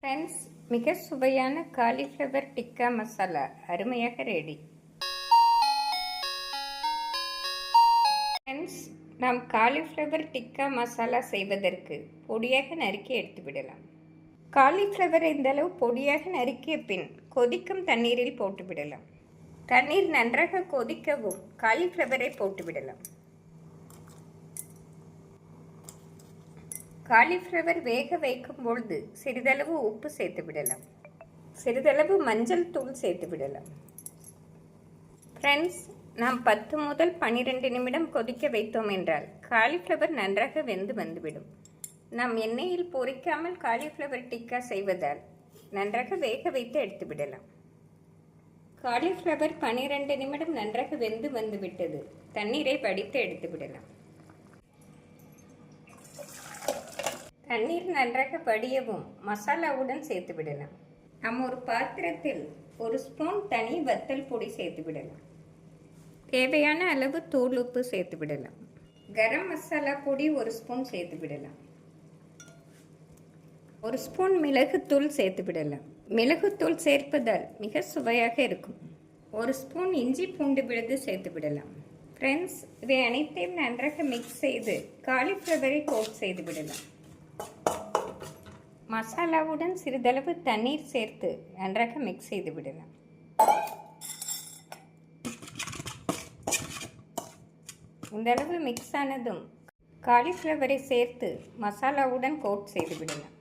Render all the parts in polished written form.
Friends, மிக சுவையான cauliflower tikka masala அருமையாக ரெடி. ஃப்ரெண்ட்ஸ், நாம் காலிஃப்ளவர் டிக்கா மசாலா செய்வதற்கு பொடியாக நறுக்கி எடுத்துவிடலாம். காலிஃப்ளவர் இந்த அளவு பொடியாக நறுக்கிய பின் கொதிக்கும் தண்ணீரில் போட்டுவிடலாம். தண்ணீர் நன்றாக கொதிக்கவும் காலிஃப்ளவரை போட்டுவிடலாம். காலிஃப்ளவர் வேக வைக்கும் பொழுது சிறிதளவு உப்பு சேர்த்து விடலாம். சிறிதளவு மஞ்சள் தூள் சேர்த்து விடலாம். ஃப்ரெண்ட்ஸ், நாம் 10 முதல் 12 நிமிடம் கொதிக்க வைத்தோம் என்றால் காலிஃப்ளவர் நன்றாக வெந்து வந்துவிடும். நாம் எண்ணெயில் பொரிக்காமல் காலிஃப்ளவர் டிக்கா செய்வதால் நன்றாக வேக வைத்து எடுத்து விடலாம். காலிஃப்ளவர் 12 நிமிடம் நன்றாக வெந்து வந்துவிட்டது. தண்ணீரை வடித்து எடுத்து விடலாம். தண்ணீர் நன்றாக வடியவும் மசாலாவுடன் சேர்த்து விடலாம். நாம் ஒரு பாத்திரத்தில் 1 ஸ்பூன் தனி வத்தல் பொடி சேர்த்து விடலாம். தேவையான அளவு தூள் உப்பு சேர்த்து விடலாம். கரம் மசாலா பொடி 1 ஸ்பூன் சேர்த்து விடலாம். 1 ஸ்பூன் மிளகுத்தூள் சேர்த்து விடலாம். மிளகுத்தூள் சேர்ப்பதால் மிக சுவையாக இருக்கும். 1 ஸ்பூன் இஞ்சி பூண்டு விழுது சேர்த்து விடலாம். ஃப்ரெண்ட்ஸ், இவை அனைத்தையும் நன்றாக மிக்ஸ் செய்து காலிஃப்ளவரை கோட் செய்து விடலாம். மசாலாவுடன் சிறிதளவு தண்ணீர் சேர்த்து நன்றாக மிக்ஸ் செய்து விடலாம். இந்த அளவு மிக்ஸ் ஆனதும் காலிஃப்ளவரை சேர்த்து மசாலாவுடன் கோட் செய்து விடலாம்.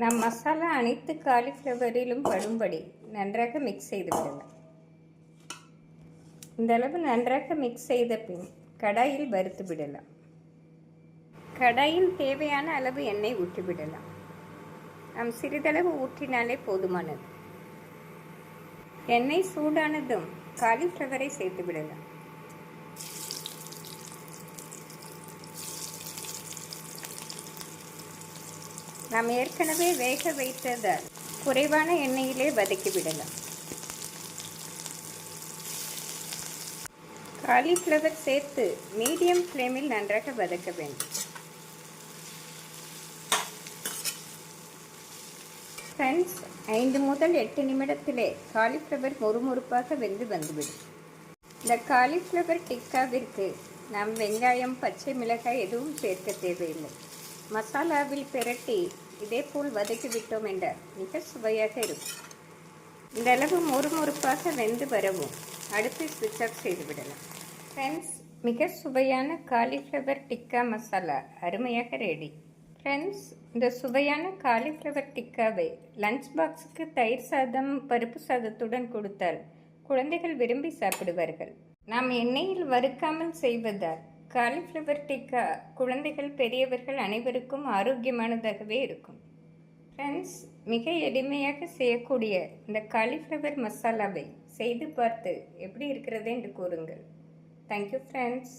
நாம் மசாலா அனைத்து காலிஃப்ளவரிலும் படும்படி நன்றாக மிக்ஸ் செய்து விடலாம். இந்த அளவு நன்றாக மிக்ஸ் செய்த பின் கடாயில் வறுத்து விடலாம். கடாயில் தேவையான அளவு எண்ணெய் ஊற்றிவிடலாம். நாம் சிறிதளவு ஊற்றினாலே போதுமானது. எண்ணெய் சூடானதும் காலிஃப்ளவரை சேர்த்து விடலாம். நாம் ஏற்கனவே வேக வைத்ததால் குறைவான எண்ணெயிலே வதக்கி விடலாம். காலிஃப்ளவர் சேர்த்து மீடியம் ஃப்ளேமில் நன்றாக வதக்க வேண்டும். ஃப்ரெண்ட்ஸ், 5 முதல் 8 நிமிடத்திலே காலிஃப்ளவர் மொறுமொறுப்பாக வெந்து வந்துவிடும். இந்த காலிஃப்ளவர் டிக்காவிற்கு நாம் வெங்காயம், பச்சை மிளகாய் எதுவும் சேர்க்க தேவையில்லை. மசாலாவில் பிரட்டி இதேபோல் வதக்கி விட்டோம் என்றால் மிக சுவையாக இருக்கும். இந்த அளவு மொறுமொறுப்பாக வெந்து வரவும் அடுத்து ஸ்விட்ச் ஆஃப் செய்து விடலாம். ஃப்ரெண்ட்ஸ், மிக சுவையான காலிஃப்ளவர் டிக்கா மசாலா அருமையாக ரெடி. ஃப்ரெண்ட்ஸ், இந்த சுவையான காலிஃப்ளவர் டிக்காவை லஞ்ச் பாக்ஸுக்கு தயிர் சாதம், பருப்பு சாதத்துடன் கொடுத்தால் குழந்தைகள் விரும்பி சாப்பிடுவார்கள். நாம் எண்ணெயில் வறுக்காமல் செய்வதால் காலிஃப்ளவர் டிக்கா குழந்தைகள், பெரியவர்கள் அனைவருக்கும் ஆரோக்கியமானதாகவே இருக்கும். ஃப்ரெண்ட்ஸ், மிக எளிமையாக செய்யக்கூடிய இந்த காலிஃப்ளவர் மசாலாவை செய்து பார்த்து எப்படி இருக்கிறது என்று கூறுங்கள். Thank you friends.